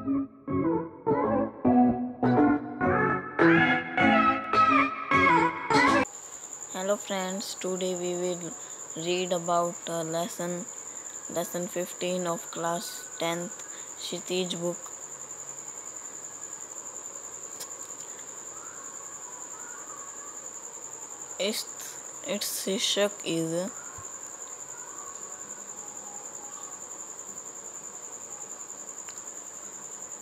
Hello friends, today we will read about lesson 15 of class 10th Kshitij book. Its शीर्षक is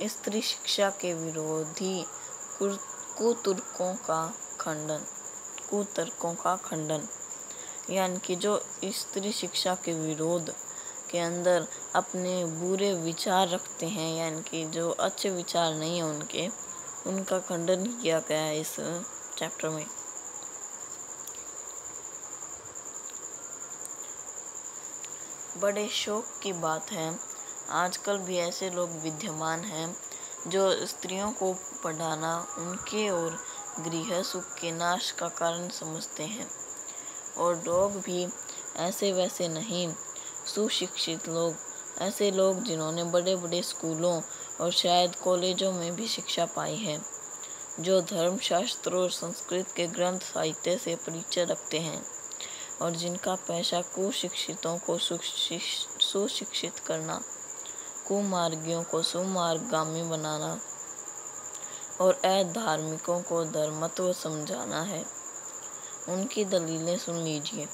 स्त्री शिक्षा के विरोधी कुतर्कों का खंडन, यानी कि जो स्त्री शिक्षा के विरोध के अंदर अपने बुरे विचार रखते हैं, यानी कि जो अच्छे विचार नहीं है उनका खंडन किया गया है इस चैप्टर में। बड़े शौक की बात है, आजकल भी ऐसे लोग विद्यमान हैं जो स्त्रियों को पढ़ाना उनके और गृह सुख के नाश का कारण समझते हैं, और लोग भी ऐसे वैसे नहीं, सुशिक्षित लोग, ऐसे लोग जिन्होंने बड़े बड़े स्कूलों और शायद कॉलेजों में भी शिक्षा पाई है, जो धर्मशास्त्र और संस्कृत के ग्रंथ साहित्य से परिचय रखते हैं और जिनका पेशा कुशिक्षितों को सुशिक्षित करना, कुमार्गियों को सुमार्गगामी बनाना और अधार्मिकों को धर्मत्व समझाना है। उनकी दलीलें सुन लीजिए।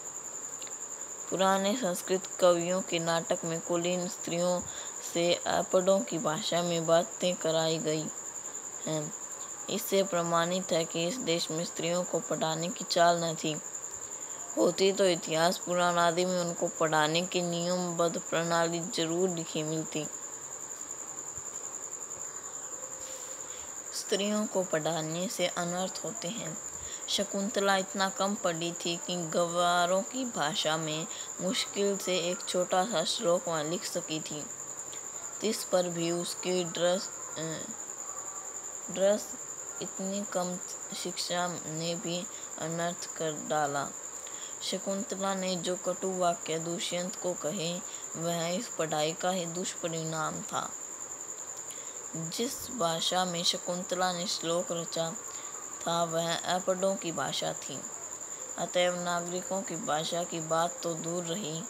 पुराने संस्कृत कवियों के नाटक में कुलीन स्त्रियों से अपड़ों की भाषा में बातें कराई गई हैं। इससे प्रमाणित है कि इस देश में स्त्रियों को पढ़ाने की चाल न थी। होती तो इतिहास पुराण आदि में उनको पढ़ाने की नियमबद्ध प्रणाली जरूर लिखी मिलती। स्त्रियों को पढ़ाने से अनर्थ होते हैं। शकुंतला इतना कम पढ़ी थी कि गवारों की भाषा में मुश्किल से एक छोटा सा श्लोक वह लिख सकी थी। इस पर भी उसकी ड्रेस इतनी कम शिक्षा ने भी अनर्थ कर डाला। शकुंतला ने जो कटु वाक्य दुष्यंत को कहे वह इस पढ़ाई का ही दुष्परिणाम था। जिस भाषा में शकुंतला ने श्लोक रचा था वह अपड़ों की भाषा थी। अतएव नागरिकों की भाषा की बात तो दूर रही,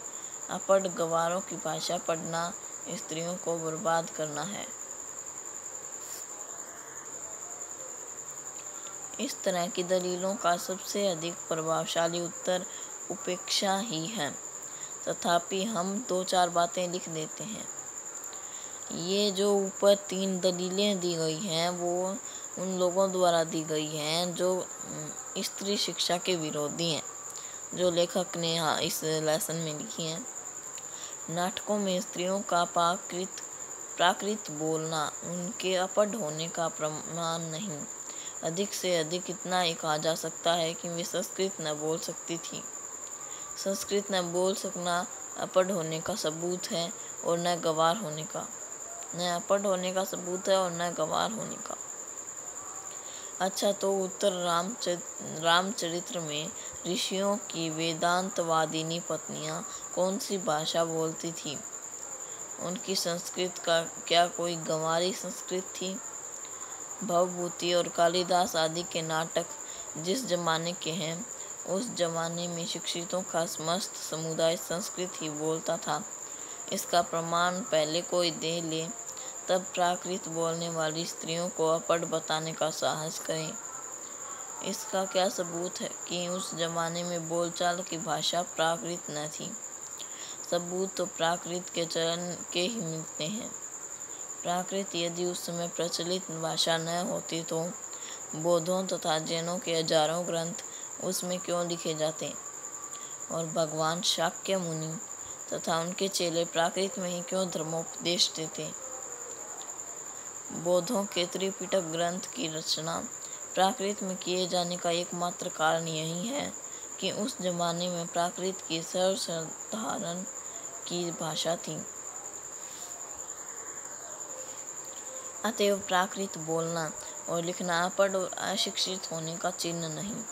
अपड़ गवारों की भाषा पढ़ना स्त्रियों को बर्बाद करना है। इस तरह की दलीलों का सबसे अधिक प्रभावशाली उत्तर उपेक्षा ही है। तथापि हम 2-4 बातें लिख देते हैं। ये जो ऊपर 3 दलीलें दी गई हैं वो उन लोगों द्वारा दी गई हैं जो स्त्री शिक्षा के विरोधी हैं, जो लेखक ने यहाँ इस लेसन में लिखी हैं। नाटकों में स्त्रियों का प्राकृत बोलना उनके अपढ़ होने का प्रमाण नहीं। अधिक से अधिक इतना ही कहा जा सकता है कि वे संस्कृत न बोल सकती थी। संस्कृत न बोल सकना अपढ़ होने का सबूत है और न गवार होने का, न अपढ़ होने का सबूत है और न गवार होने का। अच्छा, तो उत्तर रामचरित्र में ऋषियों की वेदांतवादिनी पत्नियां कौन सी भाषा बोलती थी? उनकी संस्कृत का क्या कोई गंवारी संस्कृत थी? भवभूति और कालिदास आदि के नाटक जिस जमाने के हैं, उस जमाने में शिक्षितों का समस्त समुदाय संस्कृत ही बोलता था। इसका प्रमाण पहले कोई दे ले, तब प्राकृत बोलने वाली स्त्रियों को अपढ़ बताने का साहस करें। इसका क्या सबूत है कि उस जमाने में बोलचाल की भाषा प्राकृत न थी? सबूत तो प्राकृत के चलन के ही मिलते हैं। प्राकृत यदि उस समय प्रचलित भाषा न होती तो बौद्धों तथा जैनों के हजारों ग्रंथ उसमें क्यों लिखे जाते, और भगवान शाक्य मुनि तथा उनके चेले प्राकृत में ही क्यों धर्मोपदेश देते? बौद्धों के त्रिपिटक ग्रंथ की रचना प्राकृत में किए जाने का एकमात्र कारण यही है कि उस जमाने में प्राकृत की सर्वसाधारण की भाषा थी। अतएव प्राकृत बोलना और लिखना अपढ़ और अशिक्षित होने का चिन्ह नहीं।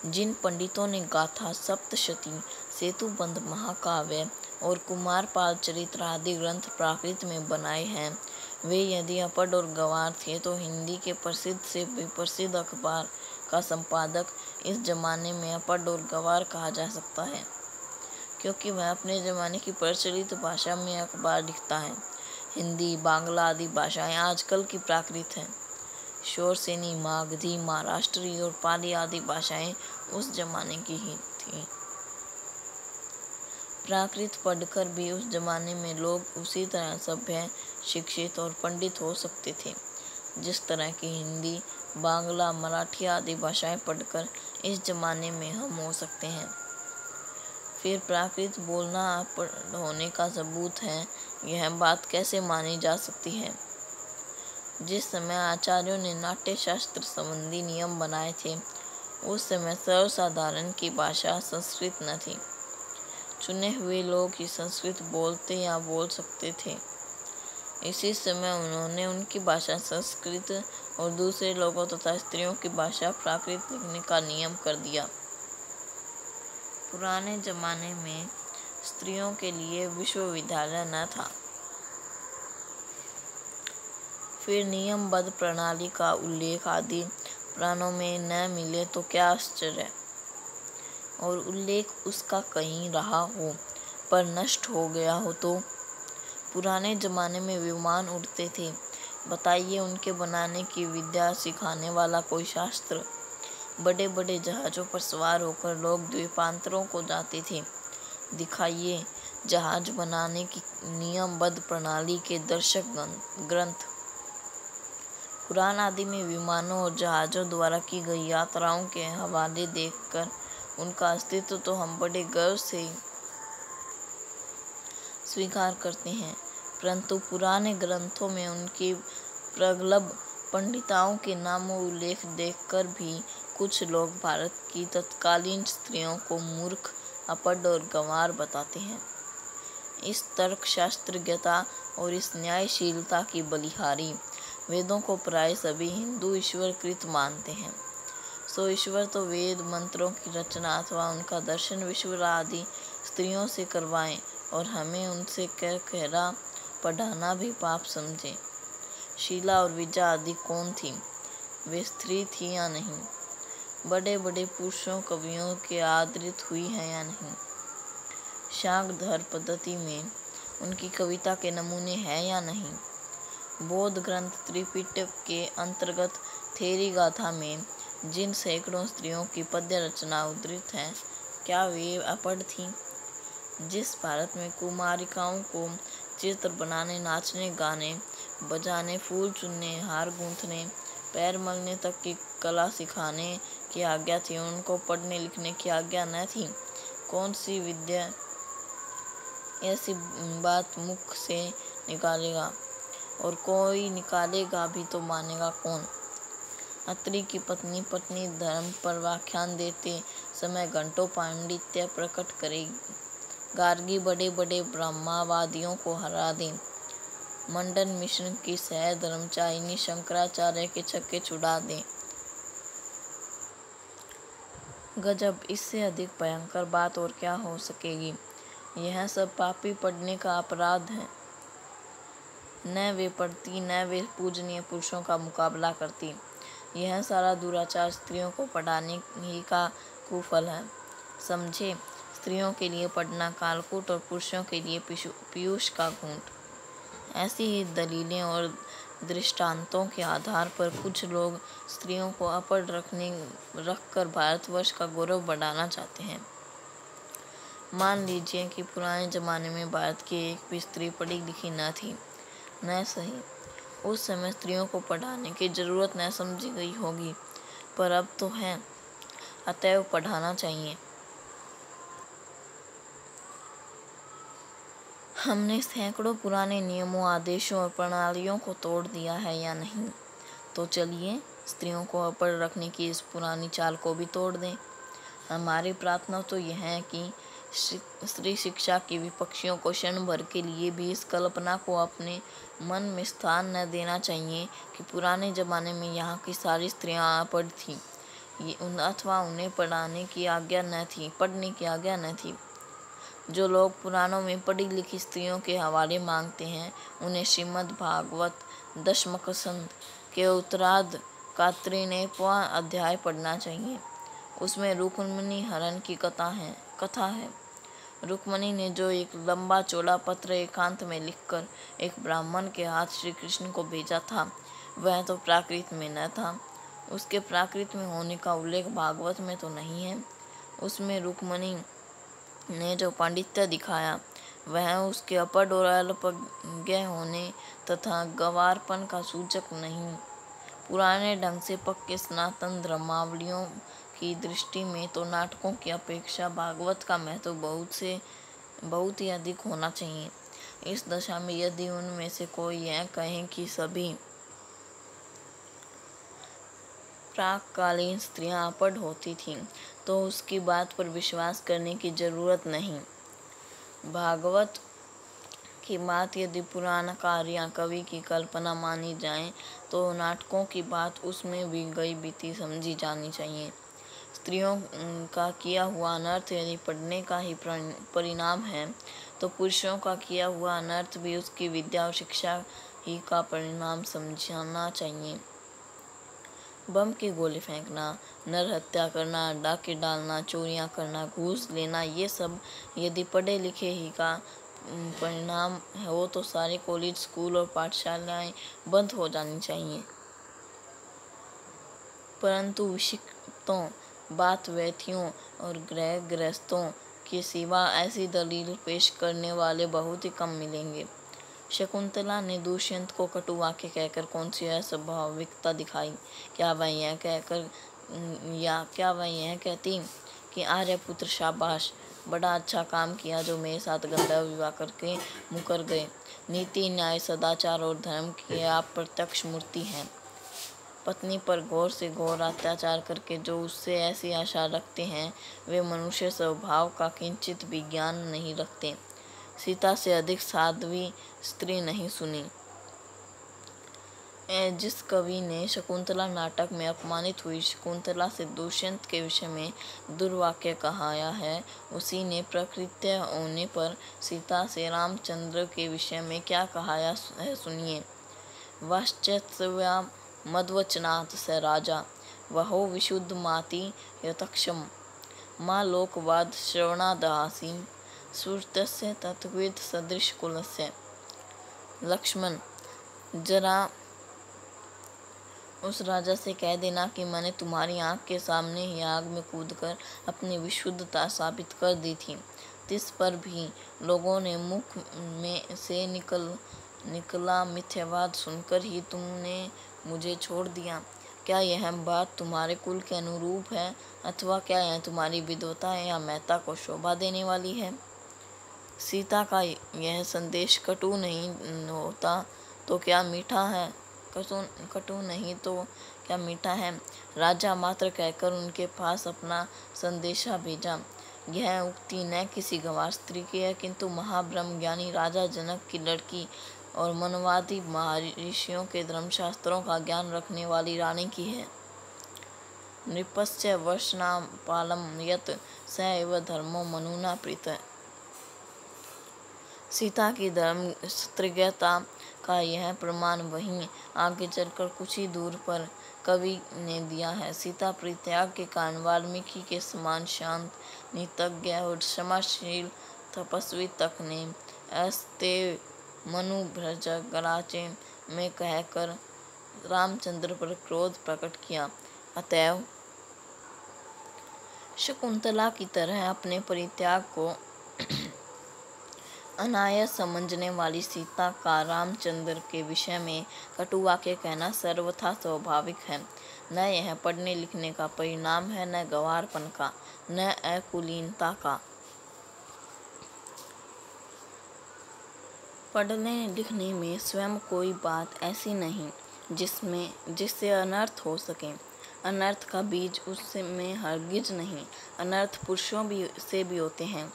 जिन पंडितों ने गाथा, सप्तशती, सेतुबंध महाकाव्य और कुमारपाल चरित्र आदि ग्रंथ प्राकृत में बनाए हैं, वे यदि अपढ़ और गंवार थे तो हिंदी के प्रसिद्ध से भी प्रसिद्ध अखबार का संपादक इस जमाने में अपढ़ और गंवार कहा जा सकता है, क्योंकि वह अपने ज़माने की प्रचलित भाषा में अखबार लिखता है। हिंदी, बांग्ला आदि भाषाएं आजकल की प्राकृत हैं। शोरसेनी, मागधी, महाराष्ट्री और पाली आदि भाषाएं उस जमाने की ही थीं। प्राकृत पढ़कर भी उस जमाने में लोग उसी तरह सभ्य, शिक्षित और पंडित हो सकते थे, जिस तरह की हिंदी, बांग्ला, मराठी आदि भाषाएं पढ़कर इस जमाने में हम हो सकते हैं। फिर प्राकृत बोलना अपढ़ होने का सबूत है, यह बात कैसे मानी जा सकती है? जिस समय आचार्यों ने नाट्य शास्त्र संबंधी नियम बनाए थे, उस समय सर्वसाधारण की भाषा संस्कृत न थी। चुने हुए लोग ही संस्कृत बोलते या बोल सकते थे। इसी समय उन्होंने उनकी भाषा संस्कृत और दूसरे लोगों तथा स्त्रियों की भाषा प्राकृत लिखने का नियम कर दिया। पुराने जमाने में स्त्रियों के लिए विश्वविद्यालय न था। फिर नियमबद्ध प्रणाली का उल्लेख आदि पुराणों में न मिले तो क्या आश्चर्य, और उल्लेख उसका कहीं रहा हो पर नष्ट हो गया हो तो। पुराने जमाने में विमान उड़ते थे, बताइए उनके बनाने की विद्या सिखाने वाला कोई शास्त्र। बड़े बड़े जहाज़ों पर सवार होकर लोग द्वीपांतरों को जाते थे, दिखाइए जहाज बनाने की नियमबद्ध प्रणाली के दर्शक ग्रंथ। पुराण आदि में विमानों और जहाज़ों द्वारा की गई यात्राओं के हवाले देखकर उनका अस्तित्व तो हम बड़े गर्व से स्वीकार करते हैं, परंतु पुराने ग्रंथों में उनकी प्रगल्भ पंडिताओं के नामों उल्लेख देखकर भी कुछ लोग भारत की तत्कालीन स्त्रियों को मूर्ख, अपढ़ और गंवार बताते हैं। इस तर्कशास्त्रज्ञता और इस न्यायशीलता की बलिहारी वेदों को प्राय सभी हिंदू ईश्वरकृत मानते हैं। सो ईश्वर तो वेद मंत्रों की रचना अथवा उनका दर्शन विश्व आदि स्त्रियों से करवाएं और हमें उनसे कहरा पढ़ाना भी पाप समझे। शीला और विजा आदि कौन थी? वे स्त्री थी या नहीं? बड़े बड़े पुरुषों कवियों के आदृत हुई हैं या नहीं? शाकधर पद्धति में उनकी कविता के नमूने हैं या नहीं? बौद्ध ग्रंथ त्रिपिटक के अंतर्गत थेरी गाथा में जिन सैकड़ों स्त्रियों की पद्य रचना उद्धृत है, क्या वे अपढ़ थीं? जिस भारत में कुमारिकाओं को चित्र बनाने, नाचने, गाने बजाने, फूल चुनने, हार गूंथने, पैर मलने तक की कला सिखाने की आज्ञा थी, उनको पढ़ने लिखने की आज्ञा न थी, कौन सी विद्या ऐसी बात मुख से निकालेगा? और कोई निकालेगा भी तो मानेगा कौन? अत्रि की पत्नी पत्नी धर्म पर व्याख्यान देते समय घंटों पांडित्य प्रकट करेगी। गार्गी बड़े बड़े ब्रह्मावादियों को हरा दे। मंडन मिश्र की सह धर्मचारिणी शंकराचार्य के छक्के छुड़ा दे। गजब, इससे अधिक भयंकर बात और क्या हो सकेगी? यह सब पापी पढ़ने का अपराध है। न वे पढ़ती, न वे पूजनीय पुरुषों का मुकाबला करती। यह सारा दुराचार स्त्रियों को पढ़ाने ही का कुफल है। समझे, स्त्रियों के लिए पढ़ना कालकूट और पुरुषों के लिए पीयूष का घूंट। ऐसी ही दलीलें और दृष्टांतों के आधार पर कुछ लोग स्त्रियों को अपढ़ रखकर भारतवर्ष का गौरव बढ़ाना चाहते हैं। मान लीजिए कि पुराने जमाने में भारत की एक भी स्त्री पढ़ी लिखी न थी, न सही उस समय स्त्रियों को पढ़ाने की जरूरत न समझी गई होगी, पर अब तो है, अतएव पढ़ाना चाहिए। हमने सैकड़ों पुराने नियमों, आदेशों और प्रणालियों को तोड़ दिया है या नहीं? तो चलिए स्त्रियों को अपढ़ रखने की इस पुरानी चाल को भी तोड़ दें। हमारी प्रार्थना तो यह है कि स्त्री शिक्षा की विपक्षियों को क्षण भर के लिए भी इस कल्पना को अपने मन में स्थान न देना चाहिए कि पुराने जमाने में यहाँ की सारी स्त्रियाँ अपढ़ थीं, अथवा उन्हें पढ़ने की आज्ञा न थी। जो लोग पुराणों में पढ़ी लिखी स्त्रियों के हवाले मांगते हैं, उन्हें श्रीमद् भागवत दशम स्कंद के उत्तरार्ध का 93वां अध्याय पढ़ना चाहिए। उसमें रुक्मिणी हरण की कथा है। रुक्मिणी ने जो एक लंबा चौड़ा पत्र एकांत में लिखकर एक ब्राह्मण के हाथ श्री कृष्ण को भेजा था, वह तो प्राकृत में न था। उसके प्राकृत में होने का उल्लेख भागवत में तो नहीं है। उसमें रुक्मिणी ने जो पांडित्य दिखाया, वह उसके अपढ़ और अल्पज्ञ होने तथा गंवारपन का सूचक नहीं। पुराने ढंग से पक्के सनातन धर्मावलियों की दृष्टि में तो नाटकों की अपेक्षा भागवत का महत्व बहुत ही अधिक होना चाहिए। इस दशा में यदि उनमें से कोई यह कहे कि सभी प्राककालीन स्त्रियां अपढ़ होती थीं, तो उसकी बात पर विश्वास करने की जरूरत नहीं। भागवत की बात यदि पुराणकार या कवि की कल्पना मानी जाए, तो नाटकों की बात उसमें भी गई बीती समझी जानी चाहिए। स्त्रियों का किया हुआ अनर्थ यदि पढ़ने का ही परिणाम है, तो पुरुषों का किया हुआ अनर्थ भी उसकी विद्या और शिक्षा ही का परिणाम समझना चाहिए। बम की गोली फेंकना, नर हत्या करना, डाके डालना, चोरियां करना, घूस लेना, ये सब यदि पढ़े लिखे ही का परिणाम हो, तो सारे कॉलेज, स्कूल और पाठशालाएं बंद हो जानी चाहिए। परंतु विशिष्टों, बात व्यथियों और गृहस्थों के सिवा ऐसी दलील पेश करने वाले बहुत ही कम मिलेंगे। शकुंतला ने दुष्यंत को कटु वाक्य कहकर कौन सी अस्वाभाविकता दिखाई? क्या वह यह कहती कि आर्यपुत्र शाबाश, बड़ा अच्छा काम किया जो मेरे साथ गंधर्व विवाह करके मुकर गए। नीति, न्याय, सदाचार और धर्म की आप प्रत्यक्ष मूर्ति हैं। पत्नी पर घोर से घोर अत्याचार करके जो उससे ऐसी आशा रखते हैं, वे मनुष्य स्वभाव का किंचित भी ज्ञान नहीं रखते। सीता से अधिक साध्वी स्त्री नहीं सुनी। जिस कवि ने शकुंतला नाटक में अपमानित हुई शकुंतला से दुष्यंत के विषय में दुर्वाक्य कहाया है, उसी ने प्रकृत्य होने पर सीता से रामचंद्र के विषय में क्या कहाया है, सुनिए। वाश्चत्या मद्वचनात् स राजा, वहो विशुद्ध माति यतक्षम, माँ लोकवाद श्रवणादहासीं, सुरतस्य तत्विद सदृश कुलस्य। लक्ष्मण, जरा उस राजा से कह देना कि मैंने तुम्हारी आंख के सामने ही आग में कूदकर अपनी विशुद्धता साबित कर दी थी। तिस पर भी लोगों ने मुख में से निकला मिथ्यावाद सुनकर ही तुमने मुझे छोड़ दिया। क्या यह बात तुम्हारे कुल के अनुरूप है, अथवा क्या यह तुम्हारी विद्वता या महत्ता को शोभा देने वाली है? सीता का यह संदेश कटु नहीं होता तो क्या मीठा है? कटु नहीं तो क्या मीठा है? राजा मात्र कहकर उनके पास अपना संदेशा भेजा। यह उक्ति न किसी गंवार स्त्री की है, किंतु महाब्रह्म ज्ञानी राजा जनक की लड़की और मनवादी महर्षियों के धर्मशास्त्रों का ज्ञान रखने वाली रानी की है। नृपस्य वर्षणापालम यत स एव धर्मो मनुना प्रीत। सीता की धर्मस्त्रिज्ञता का यह प्रमाण वहीं आगे चलकर कुछ ही दूर पर कवि ने दिया है। सीता परित्याग के कारण वाल्मीकि के समान शांत, नितज्ञ और क्षमाशील तपस्वी तक ने अस्ते मनु भ्रज गराचे में कहकर रामचंद्र पर क्रोध प्रकट किया। अतएव शकुंतला की तरह अपने परित्याग को अनायास समझने वाली सीता का रामचंद्र के विषय में कटु वाक्य कहना सर्वथा स्वाभाविक है। न यह पढ़ने लिखने का परिणाम है, न गंवारपन का, न अकुलीनता का। पढ़ने लिखने में स्वयं कोई बात ऐसी नहीं जिससे अनर्थ हो सके। अनर्थ का बीज उसमें हरगिज नहीं। अनर्थ पुरुषों से भी होते हैं।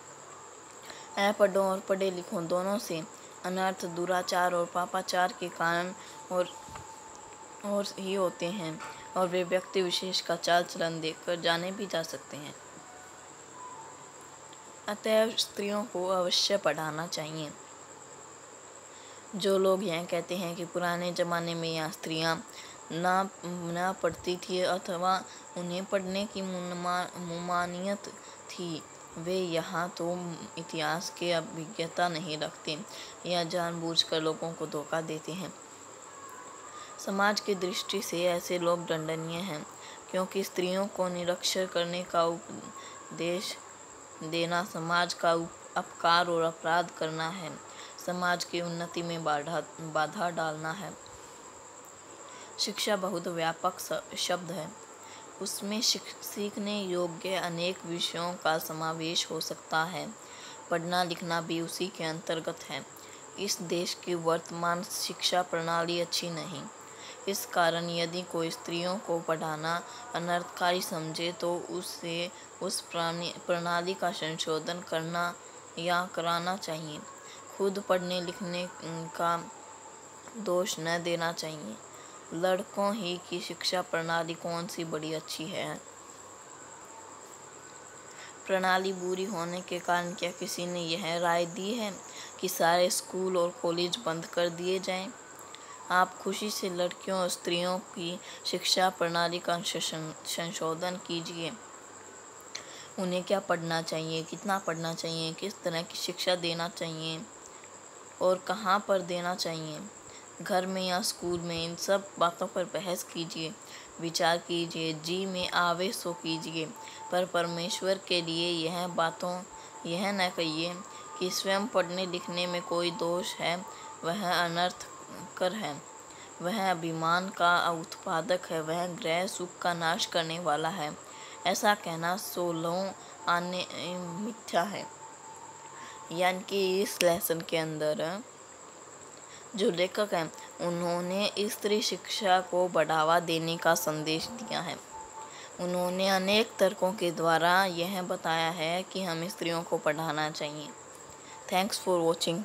अपढ़ों और पढ़े लिखों दोनों से अनर्थ दुराचार और पापाचार के कारण और ही होते हैं, और वे व्यक्ति विशेष का चाल चलन देखकर जाने भी जा सकते हैं। अतएव स्त्रियों को अवश्य पढ़ाना चाहिए। जो लोग यह कहते हैं कि पुराने ज़माने में यहाँ स्त्रियाँ ना पढ़ती थी अथवा उन्हें पढ़ने की ममानियत थी, वे यहाँ तो इतिहास के अभिज्ञता नहीं रखते या जानबूझकर लोगों को धोखा देते हैं। समाज की दृष्टि से ऐसे लोग दंडनीय हैं, क्योंकि स्त्रियों को निरक्षर करने का उपदेश देना समाज का अपकार और अपराध करना है, समाज की उन्नति में बाधा डालना है। शिक्षा बहुत व्यापक शब्द है। उसमें सीखने योग्य अनेक विषयों का समावेश हो सकता है। पढ़ना लिखना भी उसी के अंतर्गत है। इस देश की वर्तमान शिक्षा प्रणाली अच्छी नहीं। इस कारण यदि कोई स्त्रियों को पढ़ाना अनर्थकारी समझे तो उसे उस प्रणाली का संशोधन करना या कराना चाहिए। खुद पढ़ने लिखने का दोष न देना चाहिए। लड़कों ही की शिक्षा प्रणाली कौन सी बड़ी अच्छी है? प्रणाली बुरी होने के कारण क्या किसी ने यह राय दी है कि सारे स्कूल और कॉलेज बंद कर दिए जाएं? आप खुशी से लड़कियों और स्त्रियों की शिक्षा प्रणाली का संशोधन कीजिए। उन्हें क्या पढ़ना चाहिए, कितना पढ़ना चाहिए, किस तरह की शिक्षा देना चाहिए और कहाँ पर देना चाहिए, घर में या स्कूल में, इन सब बातों पर बहस कीजिए, विचार कीजिए, जी में आवे सो कीजिए। पर परमेश्वर के लिए यह न कहिए कि स्वयं पढ़ने लिखने में कोई दोष है, वह अनर्थकर है, वह अभिमान का उत्पादक है, वह गृह सुख का नाश करने वाला है। ऐसा कहना सोलों आने मिथ्या है। यानी कि इस लेसन के अंदर जो लेखक हैं उन्होंने स्त्री शिक्षा को बढ़ावा देने का संदेश दिया है। उन्होंने अनेक तर्कों के द्वारा यह बताया है कि हमें स्त्रियों को पढ़ाना चाहिए। Thanks for watching.